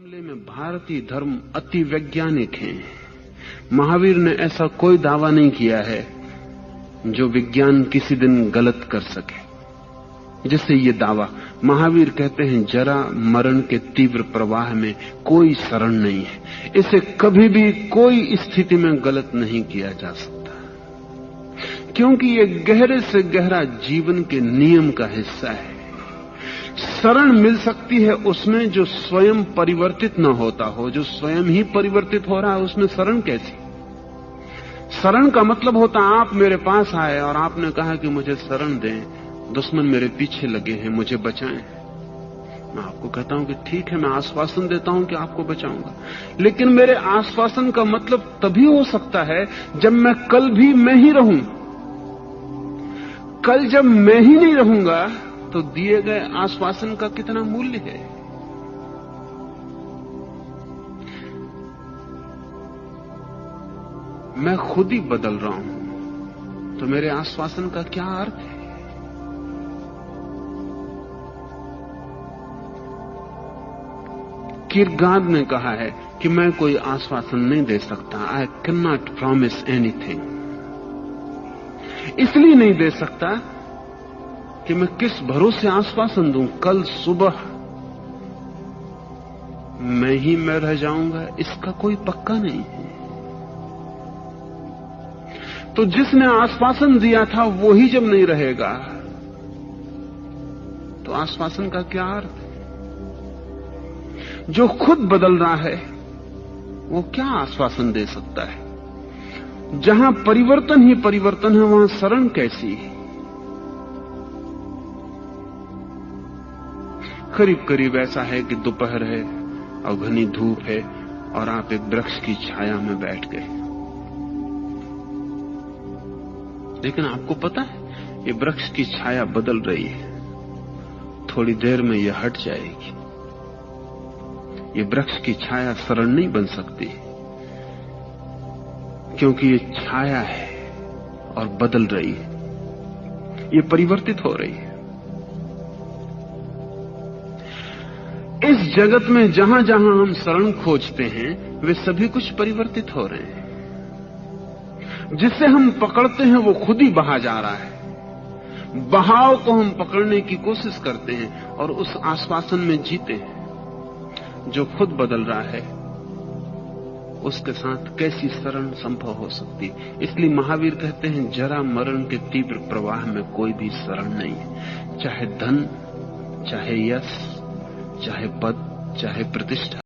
मामले में भारतीय धर्म अति वैज्ञानिक है। महावीर ने ऐसा कोई दावा नहीं किया है जो विज्ञान किसी दिन गलत कर सके। जिससे ये दावा, महावीर कहते हैं जरा मरण के तीव्र प्रवाह में कोई शरण नहीं है, इसे कभी भी कोई स्थिति में गलत नहीं किया जा सकता, क्योंकि ये गहरे से गहरा जीवन के नियम का हिस्सा है। शरण मिल सकती है उसमें जो स्वयं परिवर्तित न होता हो, जो स्वयं ही परिवर्तित हो रहा है, उसमें शरण कैसी? शरण का मतलब होता आप मेरे पास आए और आपने कहा कि मुझे शरण दें, दुश्मन मेरे पीछे लगे हैं, मुझे बचाएं। मैं आपको कहता हूं कि ठीक है, मैं आश्वासन देता हूं कि आपको बचाऊंगा, लेकिन मेरे आश्वासन का मतलब तभी हो सकता है जब मैं कल भी मैं ही रहूं। कल जब मैं ही नहीं रहूंगा तो दिए गए आश्वासन का कितना मूल्य है? मैं खुद ही बदल रहा हूं तो मेरे आश्वासन का क्या अर्थ है? किरगाद ने कहा है कि मैं कोई आश्वासन नहीं दे सकता। I can not promise anything. इसलिए नहीं दे सकता कि मैं किस भरोसे आश्वासन दूं कल सुबह मैं रह जाऊंगा, इसका कोई पक्का नहीं है। तो जिसने आश्वासन दिया था वो ही जब नहीं रहेगा तो आश्वासन का क्या अर्थ है? जो खुद बदल रहा है वो क्या आश्वासन दे सकता है? जहां परिवर्तन ही परिवर्तन है वहां शरण कैसी है? करीब करीब ऐसा है कि दोपहर है और घनी धूप है और आप एक वृक्ष की छाया में बैठ गए, लेकिन आपको पता है ये वृक्ष की छाया बदल रही है, थोड़ी देर में यह हट जाएगी। ये वृक्ष की छाया शरण नहीं बन सकती, क्योंकि ये छाया है और बदल रही है, ये परिवर्तित हो रही है। इस जगत में जहां जहां हम शरण खोजते हैं वे सभी कुछ परिवर्तित हो रहे हैं। जिसे हम पकड़ते हैं वो खुद ही बहा जा रहा है। बहाव को हम पकड़ने की कोशिश करते हैं और उस आश्वासन में जीते हैं। जो खुद बदल रहा है उसके साथ कैसी शरण संभव हो सकती? इसलिए महावीर कहते हैं जरा मरण के तीव्र प्रवाह में कोई भी शरण नहीं है, चाहे धन, चाहे यश, चाहे पद, चाहे प्रतिष्ठा।